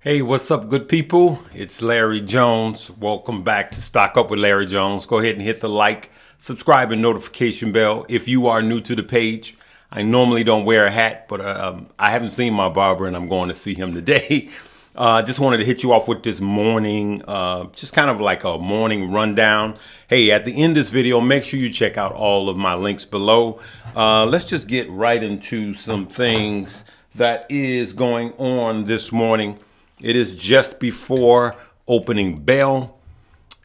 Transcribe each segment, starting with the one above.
Hey, what's up, good people? It's Larry Jones. Welcome back to Stock Up with Larry Jones. Go ahead and hit the like, subscribe, and notification bell if you are new to the page. I normally don't wear a hat, but I haven't seen my barber and I'm going to see him today. Just wanted to hit you off with this morning, just kind of like a morning rundown. Hey, at the end of this video, make sure you check out all of my links below. Let's just get right into some things that is going on this morning. It is just before opening bell,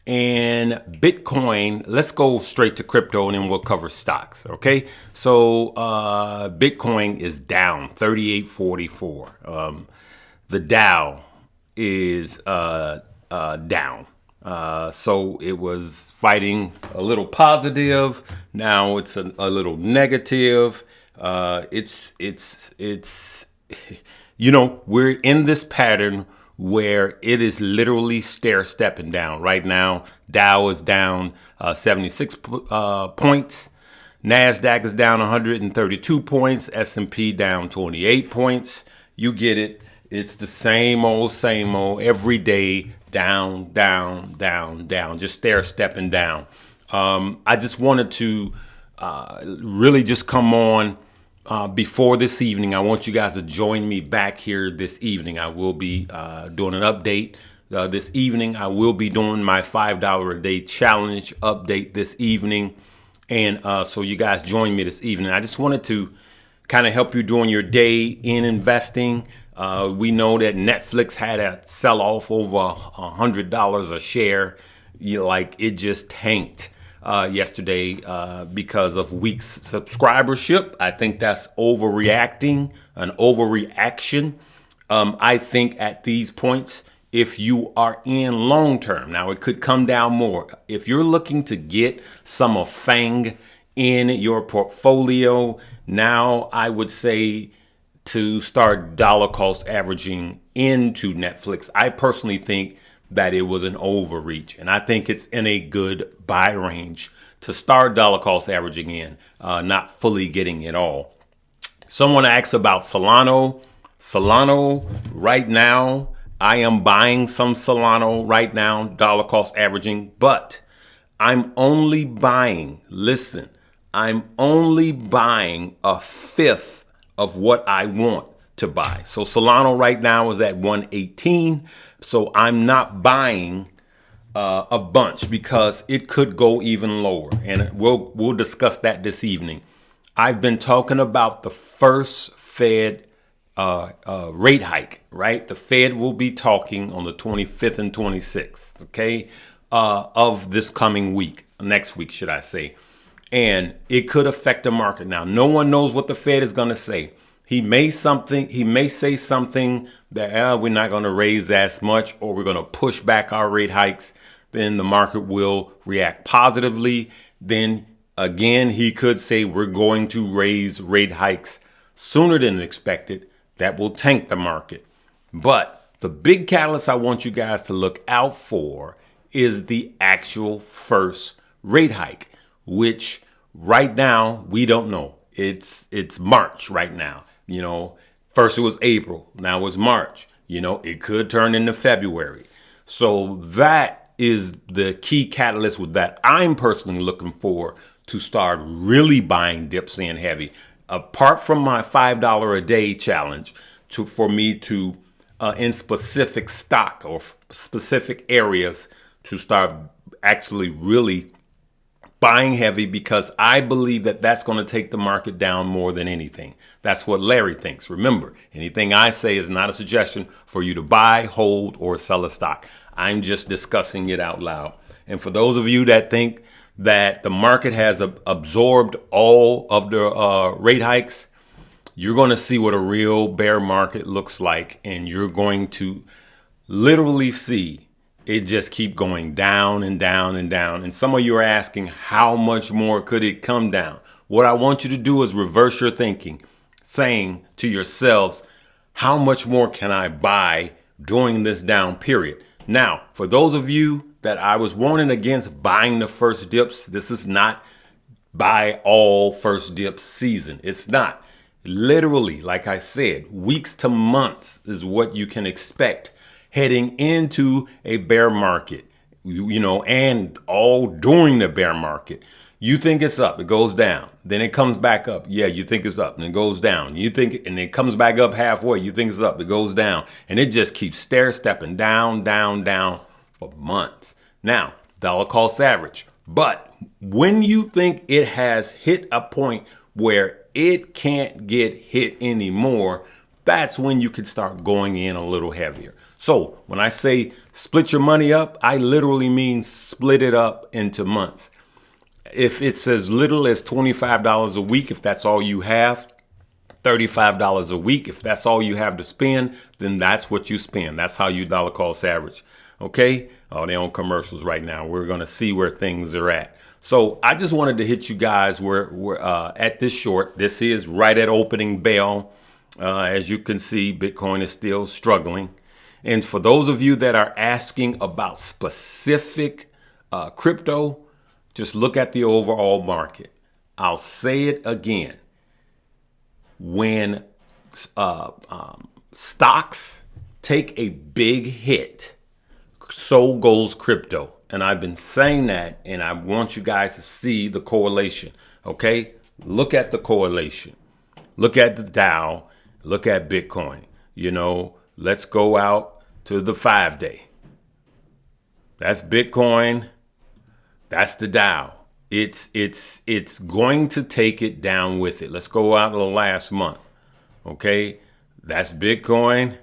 and Bitcoin, let's go straight to crypto and then we'll cover stocks, okay? So Bitcoin is down 38.44. The Dow is down. So it was fighting a little positive. Now it's a little negative. We're in this pattern where it is literally stair-stepping down. Right now, Dow is down 76 points. NASDAQ is down 132 points. S&P down 28 points. You get it. It's the same old, every day, down, down, down, down, just stair-stepping down. I just wanted to really just come on before this evening. I want you guys to join me back here this evening. I will be doing an update this evening. I will be doing my $5 a day challenge update this evening. And so you guys join me this evening. I just wanted to kind of help you during your day in investing. We know that Netflix had a sell off over $100 a share. It just tanked yesterday because of weak subscribership. I think that's overreaction. I think at these points, if you are in long term, now it could come down more. If you're looking to get some of FANG in your portfolio, now I would say to start dollar cost averaging into Netflix. I personally think that it was an overreach, and I think it's in a good buy range to start dollar cost averaging in, not fully getting it all. Someone asked about Solana. Solana right now, I am buying some Solana right now, dollar cost averaging, but I'm only buying, listen, I'm only buying a fifth of what I want to buy. So Solana right now is at 118. So I'm not buying a bunch because it could go even lower. And we'll discuss that this evening. I've been talking about the first Fed rate hike, right? The Fed will be talking on the 25th and 26th, okay, of this coming week, next week, should I say. And it could affect the market. Now, no one knows what the Fed is going to say. He may say something that we're not going to raise as much, or we're going to push back our rate hikes. Then the market will react positively. Then again, he could say we're going to raise rate hikes sooner than expected. That will tank the market. But the big catalyst I want you guys to look out for is the actual first rate hike, which right now we don't know. It's March right now. First it was April, now it's March. It could turn into February. So that is the key catalyst with that I'm personally looking for to start really buying dips in heavy. Apart from my $5 a day challenge, for me to in specific stock or specific areas to start actually really buying heavy, because I believe that that's going to take the market down more than anything. That's what Larry thinks. Remember, anything I say is not a suggestion for you to buy, hold, or sell a stock. I'm just discussing it out loud. And for those of you that think that the market has absorbed all of the rate hikes, you're going to see what a real bear market looks like. And you're going to literally see it just keep going down and down and down. And some of you are asking, how much more could it come down? What I want you to do is reverse your thinking, saying to yourselves, how much more can I buy during this down period? Now, for those of you that I was warning against buying the first dips, this is not buy all first dips season. It's not. Literally, like I said, weeks to months is what you can expect heading into a bear market, and all during the bear market. You think it's up, it goes down, then it comes back up. Yeah, you think it's up, and it goes down. You think, and it comes back up halfway. You think it's up, it goes down, and it just keeps stair stepping down, down, down for months. Now, dollar cost average. But when you think it has hit a point where it can't get hit anymore, that's when you can start going in a little heavier. So when I say split your money up, I literally mean split it up into months. If it's as little as $25 a week, if that's all you have, $35 a week, if that's all you have to spend, then that's what you spend. That's how you dollar cost average. Okay? Oh, they're on commercials right now. We're going to see where things are at. So I just wanted to hit you guys where we're at this short. This is right at opening bell. As you can see, Bitcoin is still struggling. And for those of you that are asking about specific crypto, just look at the overall market. I'll say it again. When stocks take a big hit, so goes crypto. And I've been saying that, and I want you guys to see the correlation. Okay? Look at the correlation. Look at the Dow. Look at Bitcoin. Let's go out to the 5-day. That's Bitcoin. That's the Dow. It's going to take it down with it. Let's go out to the last month. Okay? That's Bitcoin.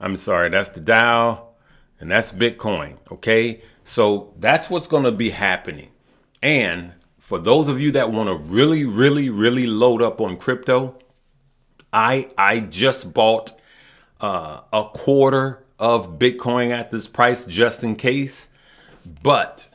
I'm sorry, that's the Dow, and that's Bitcoin. Okay? So that's what's going to be happening. And for those of you that want to really, really, really load up on crypto, I just bought a quarter of Bitcoin at this price just in case. But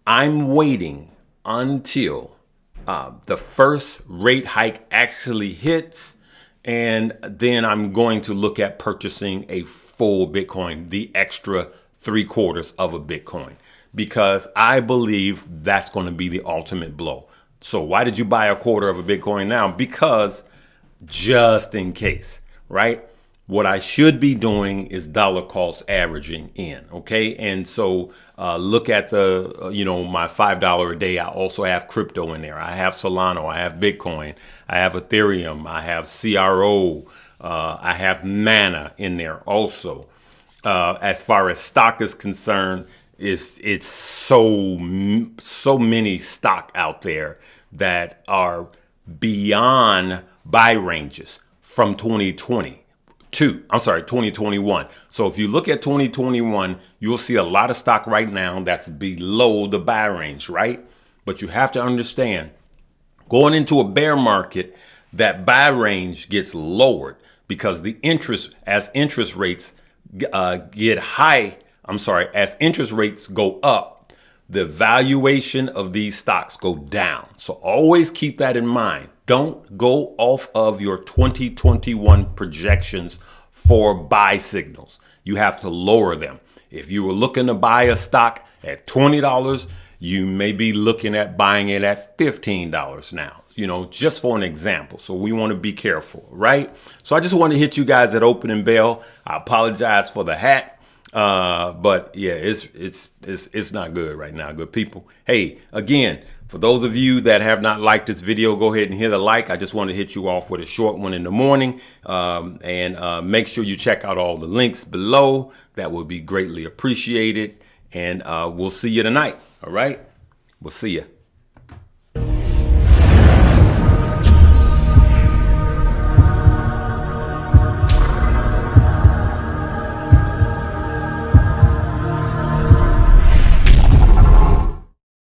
I'm waiting until the first rate hike actually hits. And then I'm going to look at purchasing a full Bitcoin, the extra 3/4 of a Bitcoin, because I believe that's going to be the ultimate blow. So why did you buy a quarter of a Bitcoin now? Because just in case, right? What I should be doing is dollar cost averaging in. Okay. And so look at the, my $5 a day. I also have crypto in there. I have Solana. I have Bitcoin. I have Ethereum. I have CRO. I have Mana in there also. As far as stock is concerned, it's so many stock out there that are beyond buy ranges from 2021. So if you look at 2021, you'll see a lot of stock right now that's below the buy range, right? But you have to understand, going into a bear market, that buy range gets lowered because as interest rates as interest rates go up, the valuation of these stocks go down. So always keep that in mind. Don't go off of your 2021 projections for buy signals. You have to lower them. If you were looking to buy a stock at $20, you may be looking at buying it at $15 now, just for an example. So we want to be careful, right? So I just want to hit you guys at opening bell. I apologize for the hat. But yeah, it's not good right now, good people. Hey, again, for those of you that have not liked this video, go ahead and hit a like. I just want to hit you off with a short one in the morning. And make sure you check out all the links below. That would be greatly appreciated. And we'll see you tonight. All right. We'll see you.